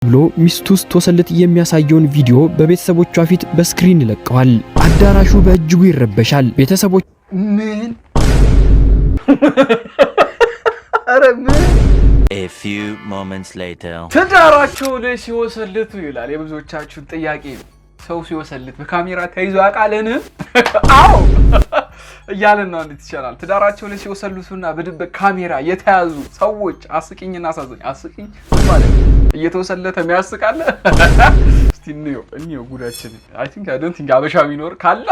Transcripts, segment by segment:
ብሎ ሚስቱ ስትወሰልት የሚያሳየውን ቪዲዮ በቤተሰቦቿ ፊት በስክሪን ለቀዋል። አዳራሹ በእጅጉ ይረበሻል። ቤተሰቦች ምን አረ ምን A few moments later ትዳራቸው ላይ ሲወሰልቱ ይላል የብዙዎቻችሁ ጥያቄ ነው። ሰው ሲወሰልት በካሜራ ተይዞ ያቃለን? አዎ እያለን ነው እንዴት ይችላል? ትዳራቸው ላይ ሲወሰልቱና በድብቅ ካሜራ የተያዙ ሰዎች አስቂኝና አሳዛኝ አስቂኝ ማለት እየተወሰለተ የሚያስቃለ እስቲ እንየው ጉዳችን I don't think አበሻ ቢኖር ካለ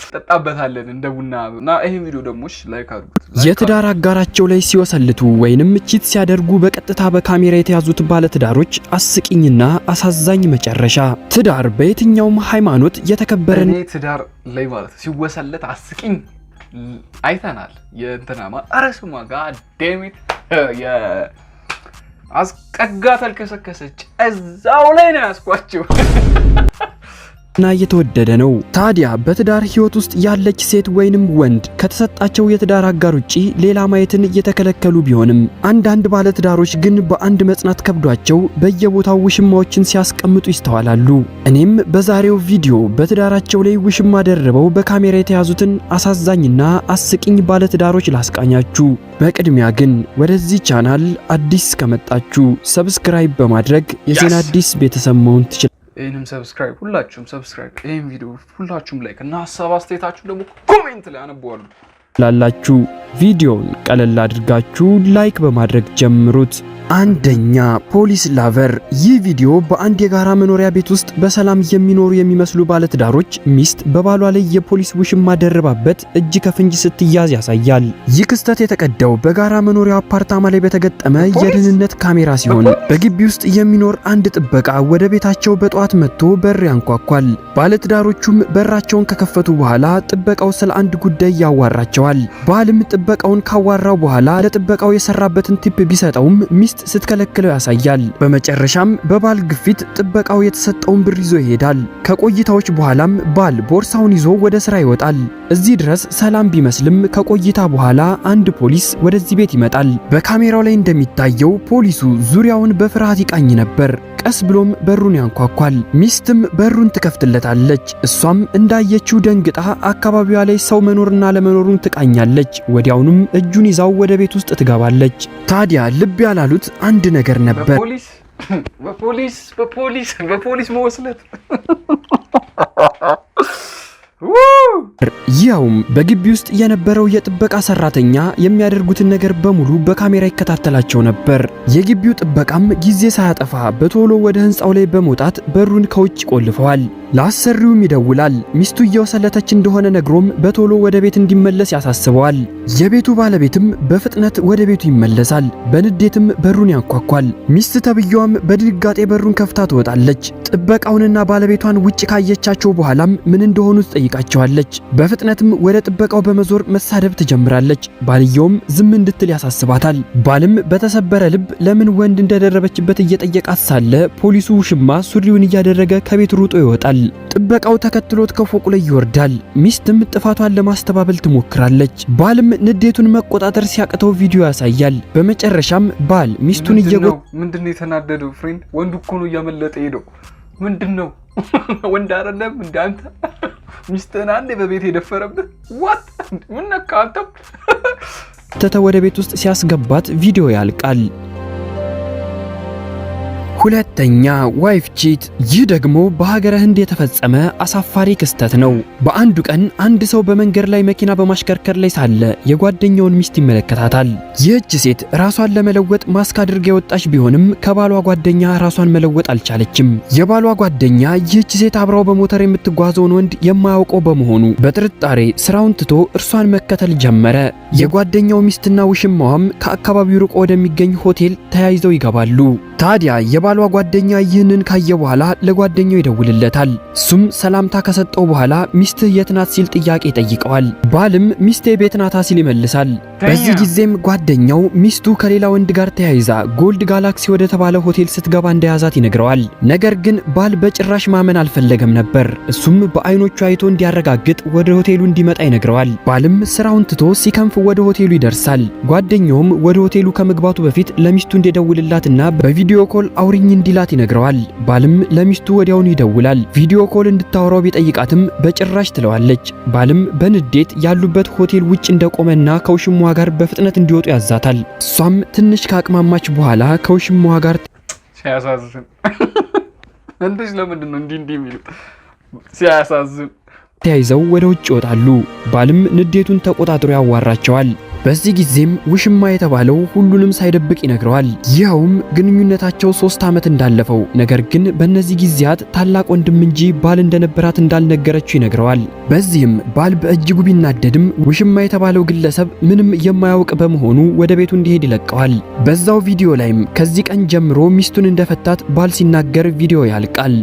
ተጣጣበታለን እንደ ቡናና ይሄን ቪዲዮ ደሞሽ ላይክ አድርጉት። የትዳር አጋራቸው ላይ ሲወሰልቱ ወይንም ቺት ሲያደርጉ በቀጥታ በካሜራ የተያዙት ባለ ትዳሮች አስቂኝና አሳዛኝ መጨረሻ። ትዳር በየትኛውም ሃይማኖት የተከበረ ትዳር ላይ ማለት ሲወሰለት አስቂኝ አይተናል። የእንተናማ አረስማ ጋር ዴሚት አስቀጋ ተልከሰከሰች እዛው ላይ ነው ያስቋቸው እና እየተወደደ ነው። ታዲያ በትዳር ህይወት ውስጥ ያለች ሴት ወይንም ወንድ ከተሰጣቸው የትዳር አጋር ውጪ ሌላ ማየትን እየተከለከሉ ቢሆንም አንዳንድ ባለ ትዳሮች ግን በአንድ መጽናት ከብዷቸው በየቦታው ውሽማዎችን ሲያስቀምጡ ይስተዋላሉ። እኔም በዛሬው ቪዲዮ በትዳራቸው ላይ ውሽማ ደርበው በካሜራ የተያዙትን አሳዛኝና አስቂኝ ባለ ትዳሮች ላስቃኛችሁ። በቅድሚያ ግን ወደዚህ ቻናል አዲስ ከመጣችሁ ሰብስክራይብ በማድረግ የዜና አዲስ ቤተሰብ መሆን ትችላላችሁ። ይሄንም ሰብስክራይብ ሁላችሁም ሰብስክራይብ ይሄን ቪዲዮ ሁላችሁም ላይክ እና ሐሳብ አስተያየታችሁ ደግሞ ኮሜንት ላይ አነብዋሉ ላላችሁ ቪዲዮውን ቀለል አድርጋችሁ ላይክ በማድረግ ጀምሩት። አንደኛ ፖሊስ ላቨር። ይህ ቪዲዮ በአንድ የጋራ መኖሪያ ቤት ውስጥ በሰላም የሚኖሩ የሚመስሉ ባለትዳሮች ሚስት በባሏ ላይ የፖሊስ ውሽማ ደርባበት እጅ ከፍንጅ ስትያዝ ያሳያል። ይህ ክስተት የተቀዳው በጋራ መኖሪያ አፓርታማ ላይ በተገጠመ የደህንነት ካሜራ ሲሆን በግቢ ውስጥ የሚኖር አንድ ጥበቃ ወደ ቤታቸው በጠዋት መጥቶ በር ያንኳኳል። ባለትዳሮቹም በራቸውን ከከፈቱ በኋላ ጥበቃው ስለ አንድ ጉዳይ ያዋራቸዋል። ባልም ጥበቃውን ካዋራው በኋላ ለጥበቃው የሰራበትን ቲፕ ቢሰጠውም ሚስት ስትከለክለው ያሳያል። በመጨረሻም በባል ግፊት ጥበቃው የተሰጠውን ብር ይዞ ይሄዳል። ከቆይታዎች በኋላም ባል ቦርሳውን ይዞ ወደ ስራ ይወጣል። እዚህ ድረስ ሰላም ቢመስልም ከቆይታ በኋላ አንድ ፖሊስ ወደዚህ ቤት ይመጣል። በካሜራው ላይ እንደሚታየው ፖሊሱ ዙሪያውን በፍርሃት ይቃኝ ነበር። ቀስ ብሎም በሩን ያንኳኳል። ሚስትም በሩን ትከፍትለታለች። እሷም እንዳየችው ደንግጣ አካባቢዋ ላይ ሰው መኖርና ለመኖሩን ትቃኛለች። ወዲያውኑም እጁን ይዛው ወደ ቤት ውስጥ ትገባለች። ታዲያ ልብ ያላሉት አንድ ነገር ነበር። በፖሊስ መወስለት ይኸውም በግቢ ውስጥ የነበረው የጥበቃ ሰራተኛ የሚያደርጉትን ነገር በሙሉ በካሜራ ይከታተላቸው ነበር። የግቢው ጥበቃም ጊዜ ሳያጠፋ በቶሎ ወደ ህንጻው ላይ በመውጣት በሩን ከውጭ ቆልፈዋል። ለአሰሪውም ይደውላል። ሚስቱ እየወሰለተች እንደሆነ ነግሮም በቶሎ ወደ ቤት እንዲመለስ ያሳስበዋል። የቤቱ ባለቤትም በፍጥነት ወደ ቤቱ ይመለሳል። በንዴትም በሩን ያንኳኳል። ሚስት ተብየዋም በድንጋጤ በሩን ከፍታ ትወጣለች። ጥበቃውንና ባለቤቷን ውጭ ካየቻቸው በኋላም ምን እንደሆኑ ትጠይቃቸዋለች። በፍጥነትም ወደ ጥበቃው በመዞር መሳደብ ትጀምራለች። ባልየውም ዝም እንድትል ያሳስባታል። ባልም በተሰበረ ልብ ለምን ወንድ እንደደረበችበት እየጠየቃት ሳለ ፖሊሱ ውሽማ ሱሪውን እያደረገ ከቤት ሩጦ ይወጣል። ጥበቃው ተከትሎት ከፎቁ ላይ ይወርዳል። ሚስትም ጥፋቷን ለማስተባበል ትሞክራለች። ባልም ንዴቱን መቆጣጠር ሲያቅተው ቪዲዮ ያሳያል። በመጨረሻም ባል ሚስቱን ምንድነው የተናደደው? ፍሬንድ ወንዱ እኮ ነው እያመለጠ ሄደው ምንድነው ወንድ አይደለም እንደ አንተ ሚስትህን አንዴ በቤት የደፈረብህ ዋት ምን ነካ አንተ ወደ ቤት ውስጥ ሲያስገባት ቪዲዮ ያልቃል። ሁለተኛ ዋይፍ ቺት። ይህ ደግሞ በሀገረ ህንድ የተፈጸመ አሳፋሪ ክስተት ነው። በአንዱ ቀን አንድ ሰው በመንገድ ላይ መኪና በማሽከርከር ላይ ሳለ የጓደኛውን ሚስት ይመለከታታል። ይህች ሴት ራሷን ለመለወጥ ማስክ አድርጋ የወጣች ቢሆንም ከባሏ ጓደኛ ራሷን መለወጥ አልቻለችም። የባሏ ጓደኛ ይህች ሴት አብራው በሞተር የምትጓዘውን ወንድ የማያውቀው በመሆኑ በጥርጣሬ ስራውን ትቶ እርሷን መከተል ጀመረ። የጓደኛው ሚስትና ውሽማዋም ከአካባቢው ርቆ ወደሚገኝ ሆቴል ተያይዘው ይገባሉ። ታዲያ የባሏ ጓደኛ ይህንን ካየ በኋላ ለጓደኛው ይደውልለታል። እሱም ሰላምታ ከሰጠው በኋላ ሚስትህ የት ናት ሲል ጥያቄ ይጠይቀዋል። ባልም ሚስቴ ቤት ናታ ሲል ይመልሳል። በዚህ ጊዜም ጓደኛው ሚስቱ ከሌላ ወንድ ጋር ተያይዛ ጎልድ ጋላክሲ ወደ ተባለ ሆቴል ስትገባ እንደያዛት ይነግረዋል። ነገር ግን ባል በጭራሽ ማመን አልፈለገም ነበር። እሱም በአይኖቹ አይቶ እንዲያረጋግጥ ወደ ሆቴሉ እንዲመጣ ይነግረዋል። ባልም ስራውን ትቶ ሲከንፍ ወደ ሆቴሉ ይደርሳል። ጓደኛውም ወደ ሆቴሉ ከመግባቱ በፊት ለሚስቱ እንዲደውልላትና በቪዲዮ ኮል አውሪኝ እንዲላት ይነግረዋል። ባልም ለሚስቱ ወዲያውኑ ይደውላል። ቪዲዮ ኮል እንድታወራው ቢጠይቃትም በጭራሽ ትለዋለች። ባልም በንዴት ያሉበት ሆቴል ውጭ እንደቆመና ከውሽሟ ጋር በፍጥነት እንዲወጡ ያዛታል። እሷም ትንሽ ካቅማማች በኋላ ከውሽሟ ጋር ሲያሳዝን እንዴት ለምንድን ነው እንዲህ የሚሉት? ሲያሳዝን ተያይዘው ወደ ውጭ ይወጣሉ። ባልም ንዴቱን ተቆጣጥሮ ያዋራቸዋል። በዚህ ጊዜም ውሽማ የተባለው ሁሉንም ሳይደብቅ ይነግረዋል። ይኸውም ግንኙነታቸው 3 ዓመት እንዳለፈው ነገር ግን በእነዚህ ጊዜያት ታላቅ ወንድም እንጂ ባል እንደነበራት እንዳልነገረችው ይነግረዋል። በዚህም ባል በእጅጉ ቢናደድም ውሽማ የተባለው ግለሰብ ምንም የማያውቅ በመሆኑ ወደ ቤቱ እንዲሄድ ይለቀዋል። በዛው ቪዲዮ ላይም ከዚህ ቀን ጀምሮ ሚስቱን እንደፈታት ባል ሲናገር ቪዲዮ ያልቃል።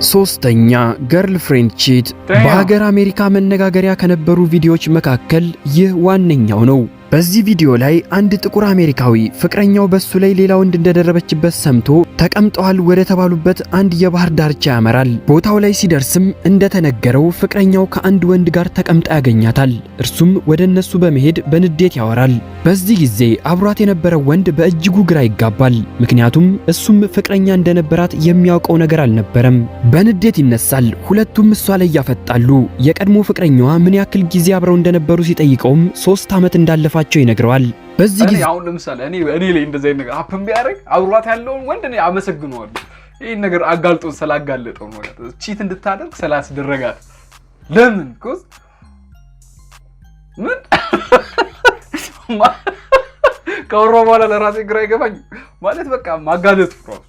ሶስተኛ ገርል ፍሬንድ ቺት። በሀገር አሜሪካ መነጋገሪያ ከነበሩ ቪዲዮዎች መካከል ይህ ዋነኛው ነው። በዚህ ቪዲዮ ላይ አንድ ጥቁር አሜሪካዊ ፍቅረኛው በሱ ላይ ሌላ ወንድ እንደደረበችበት ሰምቶ ተቀምጠዋል ወደ ተባሉበት አንድ የባህር ዳርቻ ያመራል። ቦታው ላይ ሲደርስም እንደተነገረው ፍቅረኛው ከአንድ ወንድ ጋር ተቀምጣ ያገኛታል። እርሱም ወደ እነሱ በመሄድ በንዴት ያወራል። በዚህ ጊዜ አብሯት የነበረው ወንድ በእጅጉ ግራ ይጋባል። ምክንያቱም እሱም ፍቅረኛ እንደነበራት የሚያውቀው ነገር አልነበረም። በንዴት ይነሳል። ሁለቱም እሷ ላይ ያፈጣሉ። የቀድሞ ፍቅረኛዋ ምን ያክል ጊዜ አብረው እንደነበሩ ሲጠይቀውም 3 ዓመት እንዳለፋቸው ይነግረዋል። በዚህ ጊዜ አሁን ለምሳሌ እኔ ላይ እንደዚህ አይነት ነገር አፕን ቢያደርግ አብሯት ያለውን ወንድ እኔ አመሰግነዋለሁ። ይሄን ነገር አጋልጦን ስላጋለጠው ነው ማለት ቺት እንድታደርግ ስላስደረጋት። ለምን ኮዝ ምን ከወሮ በኋላ ለራሴ ግራ ይገባኝ ማለት በቃ ማጋለጥ ነው።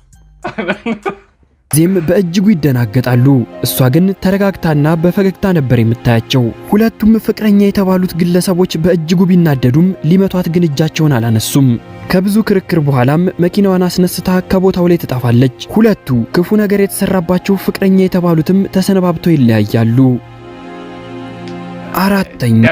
ዚህም በእጅጉ ይደናገጣሉ። እሷ ግን ተረጋግታና በፈገግታ ነበር የምታያቸው። ሁለቱም ፍቅረኛ የተባሉት ግለሰቦች በእጅጉ ቢናደዱም ሊመቷት ግን እጃቸውን አላነሱም። ከብዙ ክርክር በኋላም መኪናዋን አስነስታ ከቦታው ላይ ትጠፋለች። ሁለቱ ክፉ ነገር የተሰራባቸው ፍቅረኛ የተባሉትም ተሰነባብተው ይለያያሉ። አራተኛ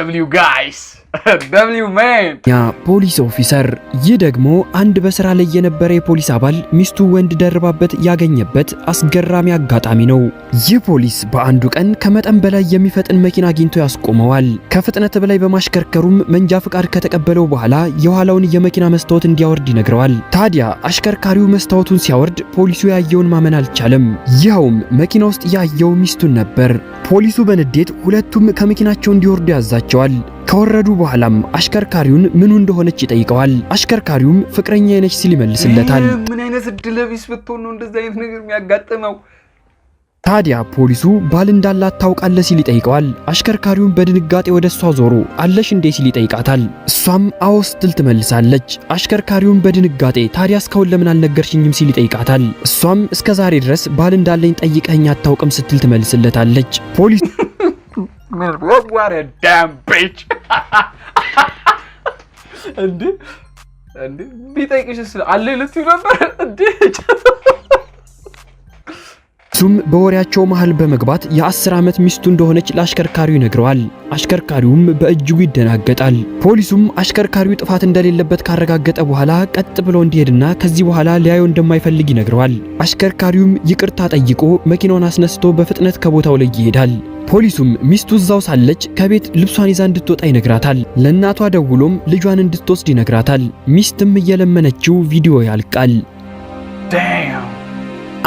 ፖሊስ ኦፊሰር። ይህ ደግሞ አንድ በስራ ላይ የነበረ የፖሊስ አባል ሚስቱ ወንድ ደርባበት ያገኘበት አስገራሚ አጋጣሚ ነው። ይህ ፖሊስ በአንዱ ቀን ከመጠን በላይ የሚፈጥን መኪና አግኝቶ ያስቆመዋል። ከፍጥነት በላይ በማሽከርከሩም መንጃ ፍቃድ ከተቀበለው በኋላ የኋላውን የመኪና መስታወት እንዲያወርድ ይነግረዋል። ታዲያ አሽከርካሪው መስታወቱን ሲያወርድ ፖሊሱ ያየውን ማመን አልቻለም። ይኸውም መኪና ውስጥ ያየው ሚስቱን ነበር። ፖሊሱ በንዴት ሁለቱም ከመኪናቸው እንዲወርዱ ያዛቸዋል። ከወረዱ በኋላም አሽከርካሪውን ምኑ እንደሆነች ይጠይቀዋል። አሽከርካሪውም ፍቅረኛ ነች ሲል ይመልስለታል። ምን አይነት እድለቢስ ብትሆን ነው እንደዚህ አይነት ነገር የሚያጋጥመው? ታዲያ ፖሊሱ ባል እንዳላት ታውቃለህ ሲል ይጠይቀዋል። አሽከርካሪውን በድንጋጤ ወደ እሷ ዞሮ አለሽ እንዴ ሲል ይጠይቃታል። እሷም አዎ ስትል ትመልሳለች። አሽከርካሪውን በድንጋጤ ታዲያ እስካሁን ለምን አልነገርሽኝም ሲል ይጠይቃታል። እሷም እስከ ዛሬ ድረስ ባል እንዳለኝ ጠይቀኸኝ አታውቅም ስትል ትመልስለታለች። ፖሊሱ what a damn bitch እንዴ ቢጠይቅሽስ አለ ልትይ ነበር እንዴ? እሱም በወሬያቸው መሃል በመግባት የ10 ዓመት ሚስቱ እንደሆነች ለአሽከርካሪው ይነግረዋል። አሽከርካሪውም በእጅጉ ይደናገጣል። ፖሊሱም አሽከርካሪው ጥፋት እንደሌለበት ካረጋገጠ በኋላ ቀጥ ብሎ እንዲሄድና ከዚህ በኋላ ሊያየው እንደማይፈልግ ይነግረዋል። አሽከርካሪውም ይቅርታ ጠይቆ መኪናውን አስነስቶ በፍጥነት ከቦታው ላይ ይሄዳል። ፖሊሱም ሚስቱ እዛው ሳለች ከቤት ልብሷን ይዛ እንድትወጣ ይነግራታል። ለእናቷ ደውሎም ልጇን እንድትወስድ ይነግራታል። ሚስትም እየለመነችው ቪዲዮ ያልቃል።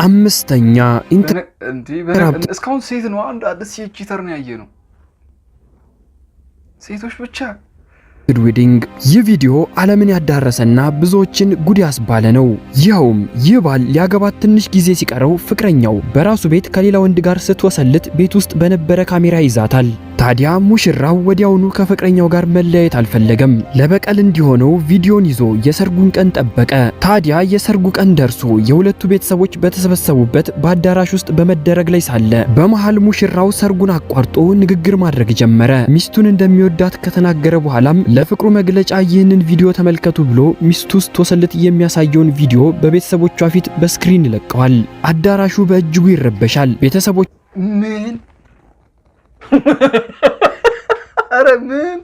አምስተኛ እስካሁን ሴት ነው አንድ አዲስ ቺተር ነው ያየ ነው ሴቶች ብቻ ዌዲንግ። ይህ ቪዲዮ ዓለምን ያዳረሰና ብዙዎችን ጉድ ያስባለ ነው። ይኸውም ይህ ባል ሊያገባት ትንሽ ጊዜ ሲቀረው ፍቅረኛው በራሱ ቤት ከሌላ ወንድ ጋር ስትወሰልት ቤት ውስጥ በነበረ ካሜራ ይዛታል። ታዲያ ሙሽራው ወዲያውኑ ከፍቅረኛው ጋር መለያየት አልፈለገም። ለበቀል እንዲሆነው ቪዲዮን ይዞ የሰርጉን ቀን ጠበቀ። ታዲያ የሰርጉ ቀን ደርሶ የሁለቱ ቤተሰቦች በተሰበሰቡበት በአዳራሽ ውስጥ በመደረግ ላይ ሳለ በመሃል ሙሽራው ሰርጉን አቋርጦ ንግግር ማድረግ ጀመረ። ሚስቱን እንደሚወዳት ከተናገረ በኋላም ለፍቅሩ መግለጫ ይህንን ቪዲዮ ተመልከቱ ብሎ ሚስቱ ስትወሰልት የሚያሳየውን ቪዲዮ በቤተሰቦቿ ፊት በስክሪን ይለቀዋል። አዳራሹ በእጅጉ ይረበሻል። ቤተሰቦች ምን ኧረ ምን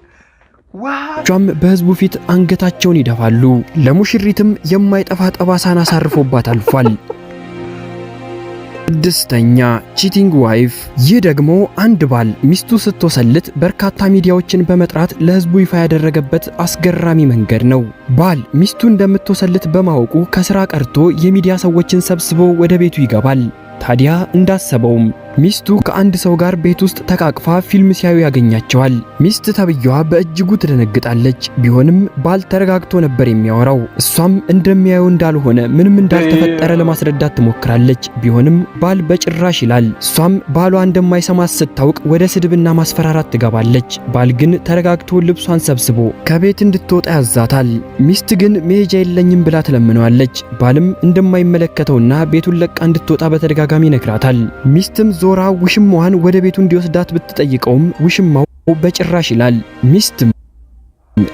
ጃም በህዝቡ ፊት አንገታቸውን ይደፋሉ። ለሙሽሪትም የማይጠፋ ጠባሳን አሳርፎባት አልፏል። ስድስተኛ ቺቲንግ ዋይፍ። ይህ ደግሞ አንድ ባል ሚስቱ ስትወሰልት በርካታ ሚዲያዎችን በመጥራት ለህዝቡ ይፋ ያደረገበት አስገራሚ መንገድ ነው። ባል ሚስቱ እንደምትወሰልት በማወቁ ከስራ ቀርቶ የሚዲያ ሰዎችን ሰብስቦ ወደ ቤቱ ይገባል። ታዲያ እንዳሰበውም ሚስቱ ከአንድ ሰው ጋር ቤት ውስጥ ተቃቅፋ ፊልም ሲያዩ ያገኛቸዋል። ሚስት ተብያዋ በእጅጉ ትደነግጣለች። ቢሆንም ባል ተረጋግቶ ነበር የሚያወራው። እሷም እንደሚያየው እንዳልሆነ ምንም እንዳልተፈጠረ ለማስረዳት ትሞክራለች። ቢሆንም ባል በጭራሽ ይላል። እሷም ባሏ እንደማይሰማት ስታውቅ ወደ ስድብና ማስፈራራት ትገባለች። ባል ግን ተረጋግቶ ልብሷን ሰብስቦ ከቤት እንድትወጣ ያዛታል። ሚስት ግን መሄጃ የለኝም ብላ ትለምነዋለች። ባልም እንደማይመለከተውና ቤቱን ለቃ እንድትወጣ በተደጋጋሚ ይነግራታል። ሚስትም ዞራ ውሽማዋን ወደ ቤቱ እንዲወስዳት ብትጠይቀውም ውሽማው በጭራሽ ይላል። ሚስትም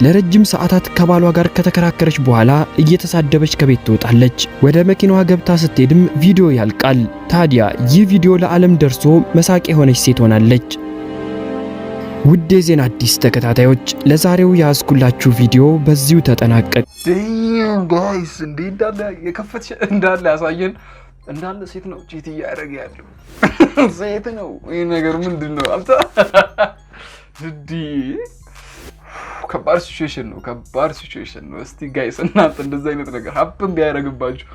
ለረጅም ሰዓታት ከባሏ ጋር ከተከራከረች በኋላ እየተሳደበች ከቤት ትወጣለች። ወደ መኪናዋ ገብታ ስትሄድም ቪዲዮ ያልቃል። ታዲያ ይህ ቪዲዮ ለዓለም ደርሶ መሳቂያ የሆነች ሴት ሆናለች። ውድ የዜና አዲስ ተከታታዮች ለዛሬው ያዝኩላችሁ ቪዲዮ በዚሁ ተጠናቀቀ። ጋይስ እንዴ እንዳለ የከፈትሽ እንዳለ ያሳየን እንዳለ ሴት ነው ቺት እያደረገ ያለው ሴት ነው። ይሄ ነገር ምንድነው? አንተ እንዴ ከባድ ሲቹዌሽን ነው። እስቲ ጋይስ እናንተ እንደዛ አይነት ነገር ሀፕን ቢያደርግባችሁ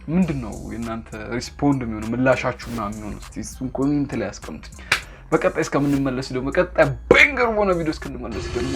ምንድነው የእናንተ ሪስፖንድ የሚሆነው ምላሻችሁ ምናምን የሚሆነው? እስቲ እሱን ኮሜንት ላይ አስቀምጡኝ። በቀጣይ እስከምንመለስ ደግሞ ቀጣይ ባንገር ሆነ ቪዲዮ እስከምንመለስ ደግሞ